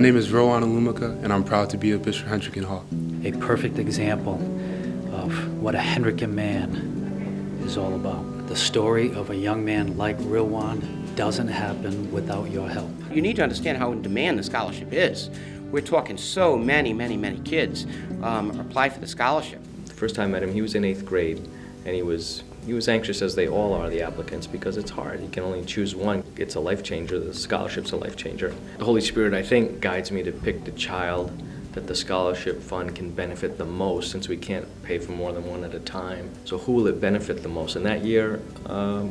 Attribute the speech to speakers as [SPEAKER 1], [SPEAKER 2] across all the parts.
[SPEAKER 1] name is Rilwan, and I'm proud to be a Bishop Hendricken Hall.
[SPEAKER 2] A perfect example of what a Hendricken man is all about. The story of a young man like Rilwan doesn't happen without your help.
[SPEAKER 3] You need to understand how in demand the scholarship is. We're talking so many kids apply for the scholarship.
[SPEAKER 4] The first time I met him, he was in 8th grade, and he was anxious, as they all are, the applicants, because it's hard. You can only choose one. It's a life changer. The scholarship's a life changer. The Holy Spirit, I think, guides me to pick the child that the scholarship fund can benefit the most, since we can't pay for more than one at a time. So who will it benefit the most? And that year,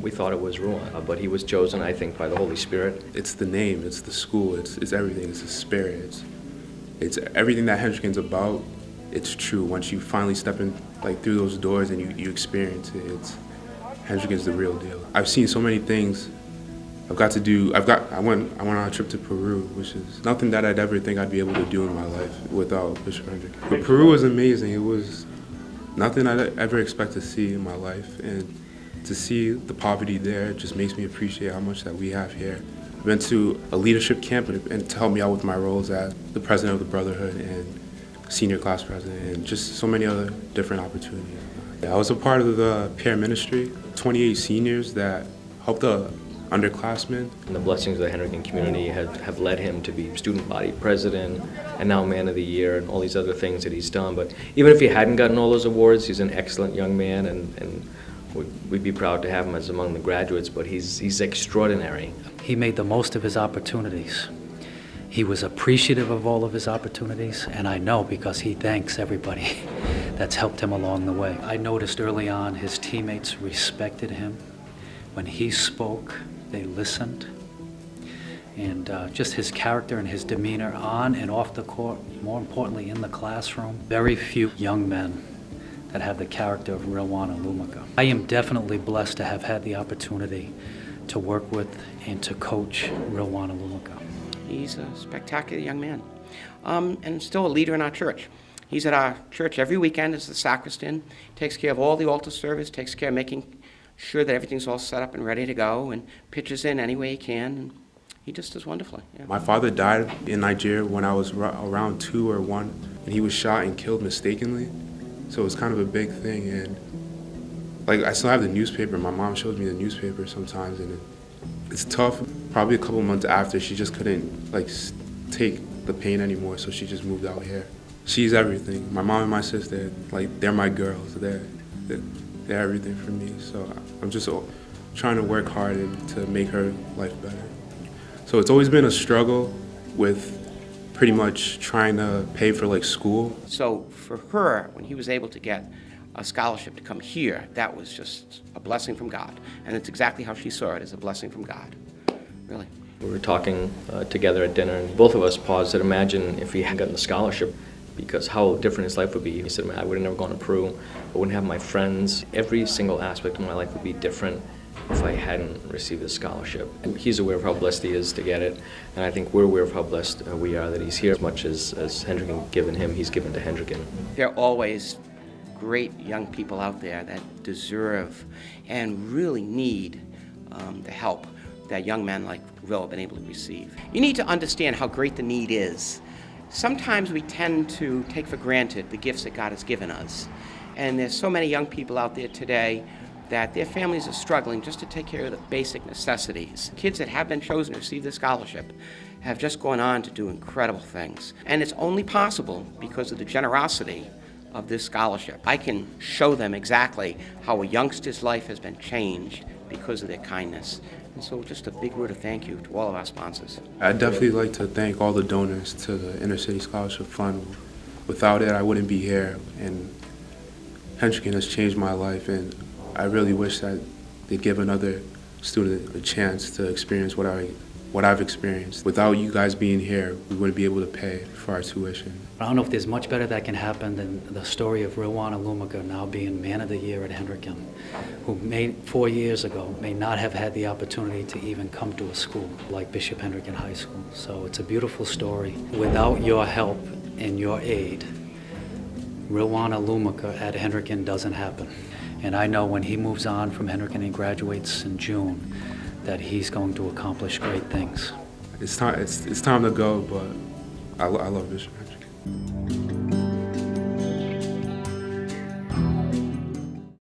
[SPEAKER 4] we thought it was Rilwan, but he was chosen, I think, by the Holy Spirit.
[SPEAKER 1] It's the name, it's the school, it's everything, it's the spirit, it's everything that Hendricken's about. It's true. Once you finally step in, through those doors and you experience it, Hendricken's the real deal. I've seen so many things. I went on a trip to Peru, which is nothing that I'd ever think I'd be able to do in my life without Bishop Hendricken. But Peru was amazing. It was nothing I'd ever expect to see in my life, and to see the poverty there just makes me appreciate how much that we have here. I went to a leadership camp and to help me out with my roles as the president of the Brotherhood and senior class president, and just so many other different opportunities. I was a part of the peer ministry, 28 seniors that helped the underclassmen.
[SPEAKER 4] And the blessings of the Hendricken community have led him to be student body president and now man of the year and all these other things that he's done. But even if he hadn't gotten all those awards, he's an excellent young man, and we'd be proud to have him as among the graduates, but he's extraordinary.
[SPEAKER 2] He made the most of his opportunities. He was appreciative of all of his opportunities, and I know because he thanks everybody that's helped him along the way. I noticed early on his teammates respected him. When he spoke, they listened. And just his character and his demeanor on and off the court, more importantly in the classroom. Very few young men that have the character of Rilwan Alumaka. I am definitely blessed to have had the opportunity to work with and to coach Rilwan Alumaka.
[SPEAKER 3] He's a spectacular young man, and still a leader in our church. He's at our church every weekend as the sacristan, takes care of all the altar service, takes care of making sure that everything's all set up and ready to go, and pitches in any way he can, and he just does wonderfully. Yeah.
[SPEAKER 1] My father died in Nigeria when I was around 2 or 1, and he was shot and killed mistakenly, so it was kind of a big thing. And I still have the newspaper. My mom shows me the newspaper sometimes, and it's tough. Probably a couple months after, she just couldn't take the pain anymore, so she just moved out here. She's everything. My mom and my sister, they're my girls. They're everything for me. So I'm just trying to work hard to make her life better. So it's always been a struggle with pretty much trying to pay for school.
[SPEAKER 3] So for her, when he was able to get a scholarship to come here, that was just a blessing from God. And it's exactly how she saw it, as a blessing from God, really.
[SPEAKER 4] We were talking together at dinner, and both of us paused to imagine if he hadn't gotten the scholarship, because how different his life would be. He said, I would have never gone to Peru, I wouldn't have my friends. Every single aspect of my life would be different if I hadn't received this scholarship. And he's aware of how blessed he is to get it, and I think we're aware of how blessed we are that he's here. As much as Hendricken given him, he's given to Hendricken.
[SPEAKER 3] There are always great young people out there that deserve and really need the help that young men like Will have been able to receive. You need to understand how great the need is. Sometimes we tend to take for granted the gifts that God has given us. And there's so many young people out there today that their families are struggling just to take care of the basic necessities. Kids that have been chosen to receive this scholarship have just gone on to do incredible things. And it's only possible because of the generosity of this scholarship. I can show them exactly how a youngster's life has been changed because of their kindness. And so just a big word of thank you to all of our sponsors.
[SPEAKER 1] I'd definitely like to thank all the donors to the Inner City Scholarship Fund. Without it, I wouldn't be here, and Hendricken has changed my life, and I really wish that they'd give another student a chance to experience what I've experienced. Without you guys being here, we wouldn't be able to pay for our tuition.
[SPEAKER 2] I don't know if there's much better that can happen than the story of Rilwan Alumaka now being Man of the Year at Hendricken, who 4 years ago may not have had the opportunity to even come to a school like Bishop Hendricken High School. So it's a beautiful story. Without your help and your aid, Rilwan Alumaka at Hendricken doesn't happen. And I know when he moves on from Hendricken and graduates in June, that he's going to accomplish great things.
[SPEAKER 1] It's time to go, but I love Bishop Hendricken.